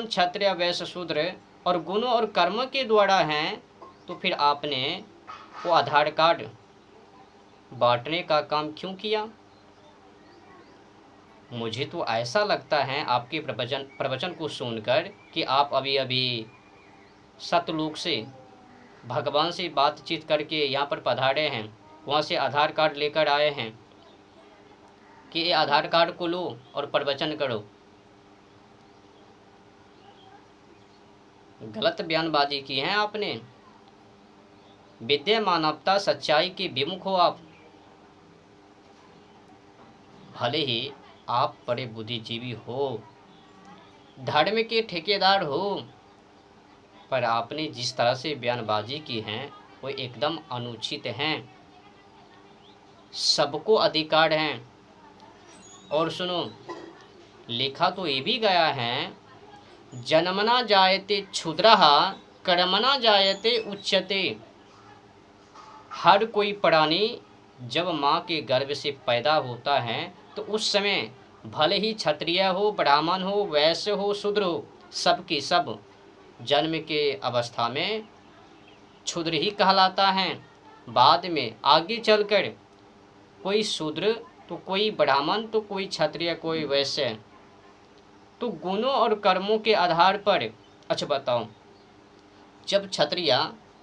क्षत्रिय वैश्य शूद्र और गुणों और कर्म के द्वारा हैं, तो फिर आपने वो आधार कार्ड बांटने का काम क्यों किया? मुझे तो ऐसा लगता है आपके प्रवचन को सुनकर कि आप अभी अभी सतलोक से भगवान से बातचीत करके यहाँ पर पधारे हैं, वहाँ से आधार कार्ड लेकर आए हैं कि ये आधार कार्ड को लो और प्रवचन करो। गलत बयानबाजी की है आपने। विद्या मानवता सच्चाई के विमुख हो आप। भले ही आप बड़े बुद्धिजीवी हो, धर्म के ठेकेदार हो, पर आपने जिस तरह से बयानबाजी की है वो एकदम अनुचित हैं। सबको अधिकार हैं। और सुनो, लिखा तो ये भी गया है, जन्मना जायते क्षुद्रः कर्मणा जायते उच्यते। हर कोई प्राणी जब माँ के गर्भ से पैदा होता है तो उस समय भले ही क्षत्रिय हो, ब्राह्मण हो, वैश्य हो, शूद्र हो, सब की सब जन्म के अवस्था में क्षुद्र ही कहलाता है। बाद में आगे चलकर कोई शूद्र तो कोई ब्राह्मण तो कोई क्षत्रिय कोई वैश्य, तो गुणों और कर्मों के आधार पर। अच्छा बताओ, जब क्षत्रिय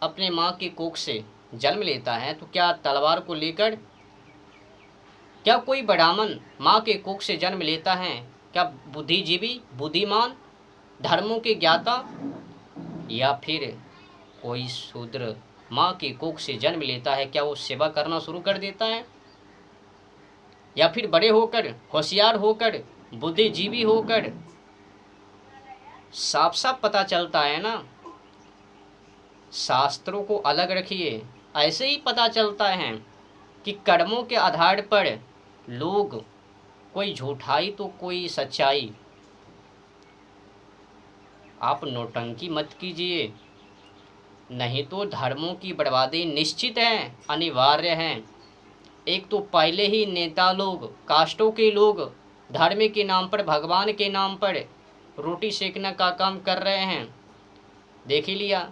अपने माँ के कोख से जन्म लेता है तो क्या तलवार को लेकर, क्या कोई ब्राह्मण माँ के कोख से जन्म लेता है क्या बुद्धिजीवी, बुद्धिमान, धर्मों के ज्ञाता, या फिर कोई शूद्र माँ के कोख से जन्म लेता है क्या वो सेवा करना शुरू कर देता है? या फिर बड़े होकर, होशियार होकर, बुद्धिजीवी होकर? साफ साफ पता चलता है ना। शास्त्रों को अलग रखिए। ऐसे ही पता चलता है कि कर्मों के आधार पर लोग, कोई झूठाई तो कोई सच्चाई। आप नौटंकी मत कीजिए, नहीं तो धर्मों की बर्बादी निश्चित है, अनिवार्य है। एक तो पहले ही नेता लोग, कास्टों के लोग धर्म के नाम पर, भगवान के नाम पर रोटी सेकने का काम कर रहे हैं। देख ही लिया,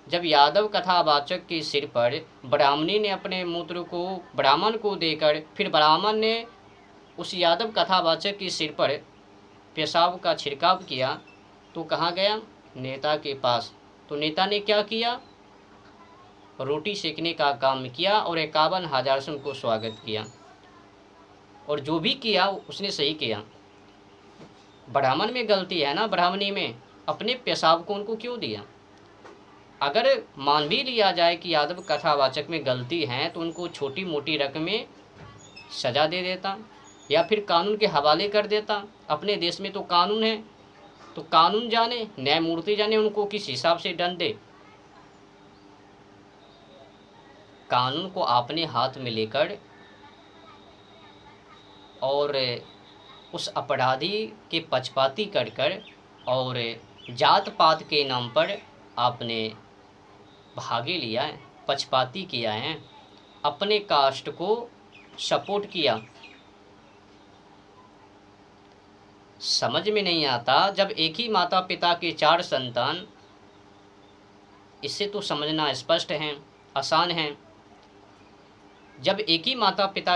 जब यादव कथावाचक के सिर पर ब्राह्मणी ने अपने मूत्र को ब्राह्मण को देकर, फिर ब्राह्मण ने उस यादव कथावाचक के सिर पर पेशाब का छिड़काव किया, तो कहाँ गया? नेता के पास। तो नेता ने क्या किया? रोटी सेकने का काम किया और 51,000 से उनको स्वागत किया। और जो भी किया उसने सही किया। ब्राह्मण में गलती है ना, ब्राह्मणी में, अपने पेशाब को उनको क्यों दिया? अगर मान भी लिया जाए कि यादव कथावाचक में गलती है तो उनको छोटी मोटी रकमें सजा दे देता या फिर कानून के हवाले कर देता। अपने देश में तो कानून है, तो कानून जाने, न्यायमूर्ति जाने उनको किस हिसाब से दंड दे। कानून को अपने हाथ में लेकर और उस अपराधी के पक्षपाती कर और जात पात के नाम पर आपने भागे लिया है, पक्षपाती किया है, अपने कास्ट को सपोर्ट किया। समझ में नहीं आता, जब एक ही माता पिता के 4 संतान, इससे तो समझना स्पष्ट है, आसान है। जब एक ही माता पिता